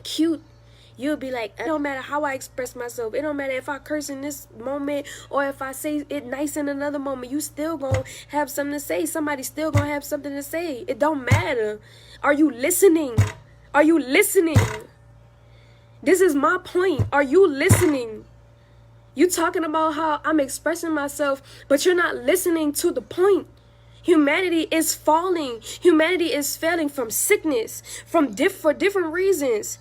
cute. You'll be like, it don't matter how I express myself. It don't matter if I curse in this moment or if I say it nice in another moment. You still gonna have something to say. Somebody still gonna have something to say. It don't matter. Are you listening? Are you listening? This is my point. Are you listening? You talking about how I'm expressing myself, but you're not listening to the point. Humanity is falling. Humanity is failing from sickness, for different reasons.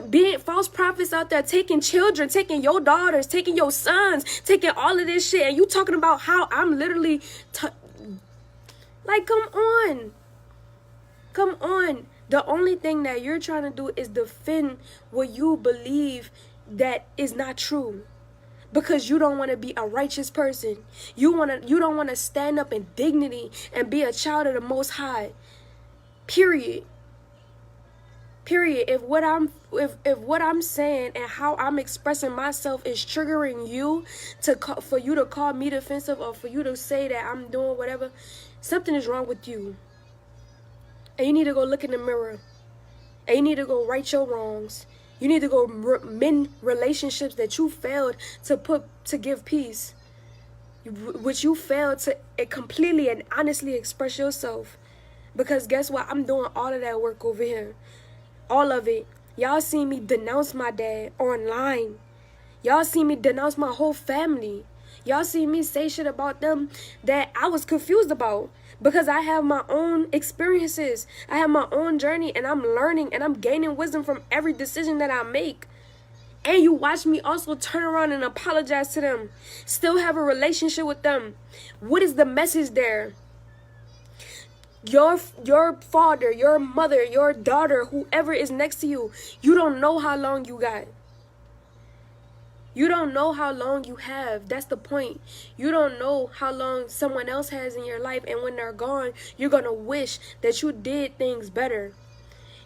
Being false prophets out there taking children, taking your daughters, taking your sons, taking all of this shit, and you talking about how I'm literally like, come on. Come on. The only thing that you're trying to do is defend what you believe that is not true. Because you don't want to be a righteous person. You don't want to stand up in dignity and be a child of the Most High. Period. Period. If what I'm saying and how I'm expressing myself is triggering you for you to call me defensive or for you to say that I'm doing whatever, something is wrong with you. And you need to go look in the mirror. And you need to go right your wrongs. You need to go mend relationships that you failed to give peace, which you failed to completely and honestly express yourself. Because guess what? I'm doing all of that work over here. All of it. Y'all see me denounce my dad online. Y'all see me denounce my whole family. Y'all see me say shit about them that I was confused about. Because I have my own experiences. I have my own journey, and I'm learning and I'm gaining wisdom from every decision that I make. And you watch me also turn around and apologize to them. Still have a relationship with them. What is the message there? Your father, your mother, your daughter, whoever is next to you, you don't know how long you got. You don't know how long you have. That's the point. You don't know how long someone else has in your life. And when they're gone, you're going to wish that you did things better.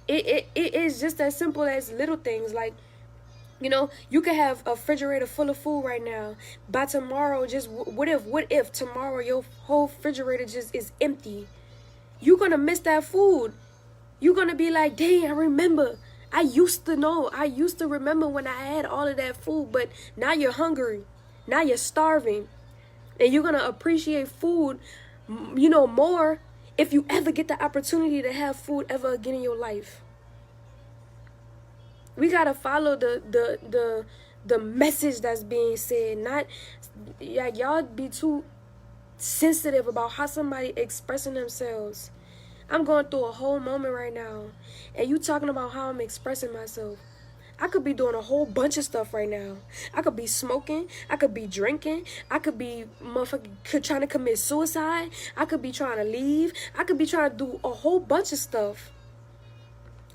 It is just as simple as little things. Like, you know, you could have a refrigerator full of food right now. By tomorrow, just what if tomorrow your whole refrigerator just is empty? You're going to miss that food. You're going to be like, dang, I remember. I used to know. I used to remember when I had all of that food, but now you're hungry. Now you're starving. And you're going to appreciate food, you know, more if you ever get the opportunity to have food ever again in your life. We got to follow the message that's being said. Not, like, y'all be too sensitive about how somebody expressing themselves. I'm going through a whole moment right now, and you talking about how I'm expressing myself. I could be doing a whole bunch of stuff right now. I could be smoking. I could be drinking. I could be trying to commit suicide. I could be trying to leave. I could be trying to do a whole bunch of stuff.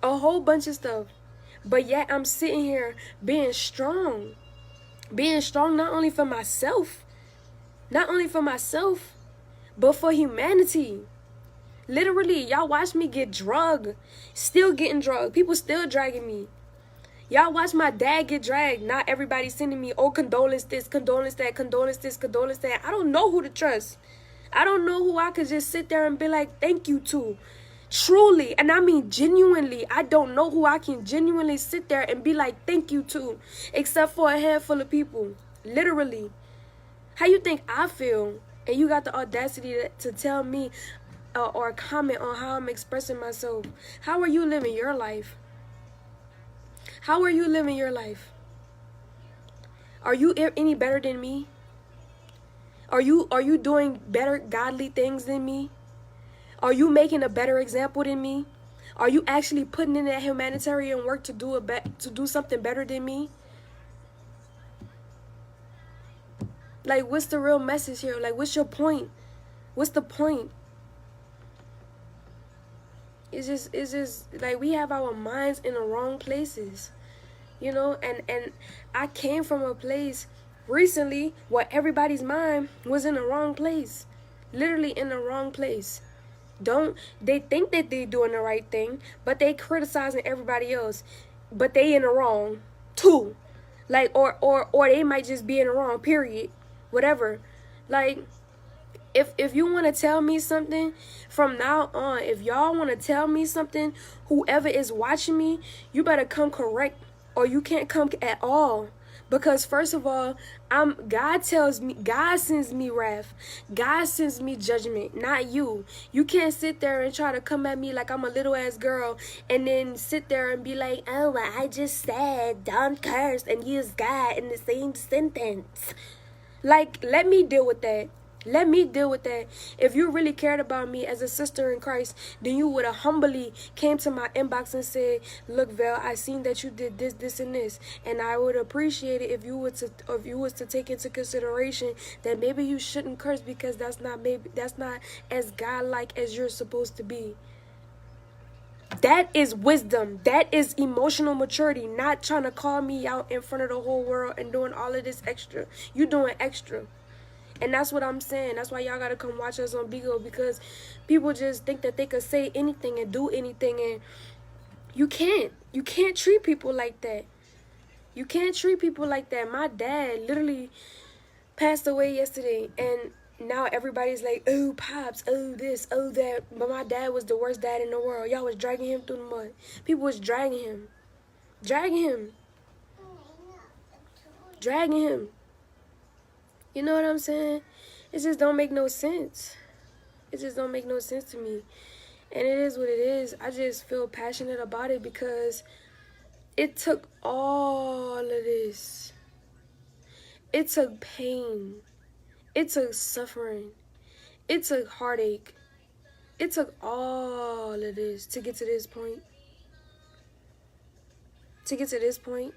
A whole bunch of stuff. But yet I'm sitting here being strong. Being strong not only for myself. Not only for myself, but for humanity. Literally, y'all watch me get drugged. Still getting drugged. People still dragging me. Y'all watch my dad get dragged. Not everybody sending me, oh, condolence this, condolence that, condolence this, condolence that. I don't know who to trust. I don't know who I could just sit there and be like, thank you to. Truly, and I mean genuinely, I don't know who I can genuinely sit there and be like, thank you to. Except for a handful of people. Literally. How you think I feel? And you got the audacity to tell me or comment on how I'm expressing myself. How are you living your life? How are you living your life? Are you any better than me? Are you doing better godly things than me? Are you making a better example than me? Are you actually putting in that humanitarian work to do something better than me? Like, what's the real message here? Like, what's your point? What's the point? It's just like we have our minds in the wrong places, you know. And I came from a place recently where everybody's mind was in the wrong place, literally in the wrong place. They think that they doing the right thing, but they criticizing everybody else, but they in the wrong too. Like, or they might just be in the wrong, period, whatever. Like, If you want to tell me something from now on, if y'all want to tell me something, whoever is watching me, you better come correct, or you can't come at all. Because first of all, God sends me wrath. God sends me judgment, not you. You can't sit there and try to come at me like I'm a little ass girl and then sit there and be like, oh, well, I just said don't curse and use God in the same sentence. Like, let me deal with that. Let me deal with that. If you really cared about me as a sister in Christ, then you would have humbly came to my inbox and said, look, Val, I seen that you did this, this, and this. And I would appreciate it if you was to take into consideration that maybe you shouldn't curse because that's not as godlike as you're supposed to be. That is wisdom. That is emotional maturity. Not trying to call me out in front of the whole world and doing all of this extra. You doing extra. And that's what I'm saying. That's why y'all gotta come watch us on Bigo, because people just think that they could say anything and do anything, and you can't. You can't treat people like that. You can't treat people like that. My dad literally passed away yesterday, and now everybody's like, oh, Pops, oh, this, oh, that. But my dad was the worst dad in the world. Y'all was dragging him through the mud. People was dragging him. Dragging him. Dragging him. You know what I'm saying? It just don't make no sense. It just don't make no sense to me. And it is what it is. I just feel passionate about it because it took all of this. It took pain. It took suffering. It took heartache. It took all of this to get to this point. To get to this point.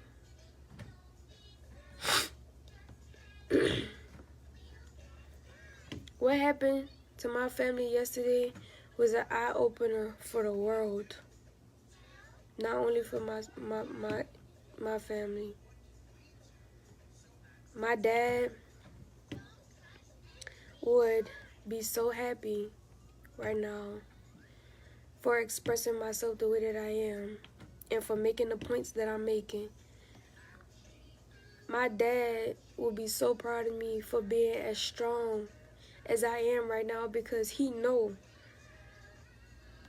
What happened to my family yesterday was an eye-opener for the world. Not only for my family. My dad would be so happy right now for expressing myself the way that I am and for making the points that I'm making. My dad will be so proud of me for being as strong as I am right now, because he know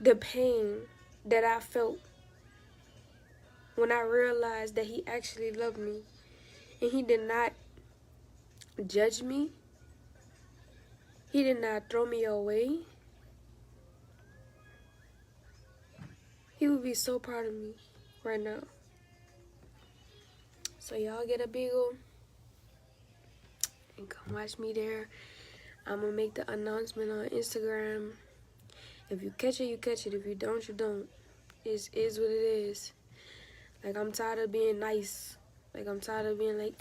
the pain that I felt when I realized that he actually loved me, and he did not judge me. He did not throw me away. He would be so proud of me right now. So y'all get a Beagle and come watch me there. I'm going to make the announcement on Instagram. If you catch it, you catch it. If you don't, you don't. It is what it is. Like, I'm tired of being nice. Like, I'm tired of being like,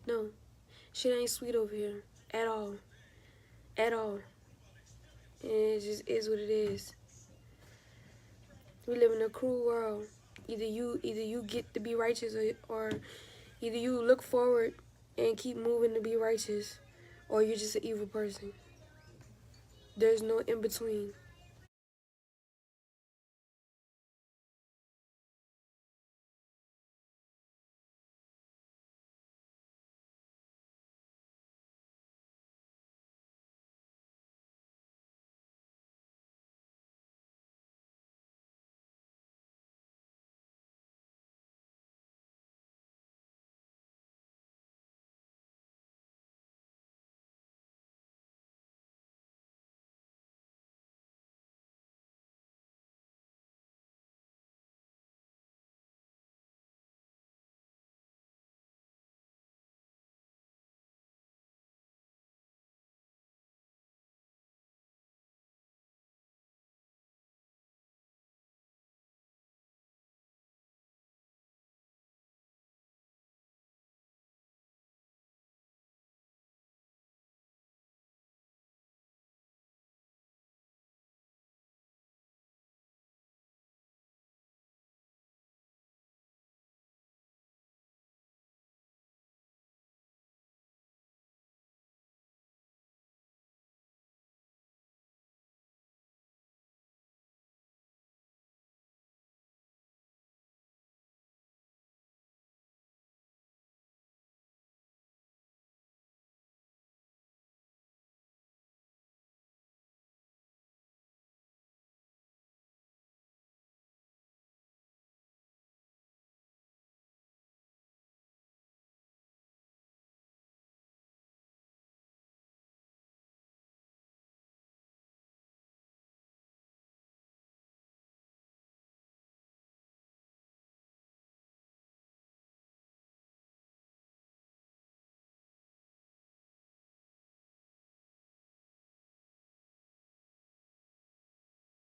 no. Shit ain't sweet over here. At all. At all. And it just is what it is. We live in a cruel world. Either you get to be righteous, or either you look forward and keep moving to be righteous, or you're just an evil person. There's no in between.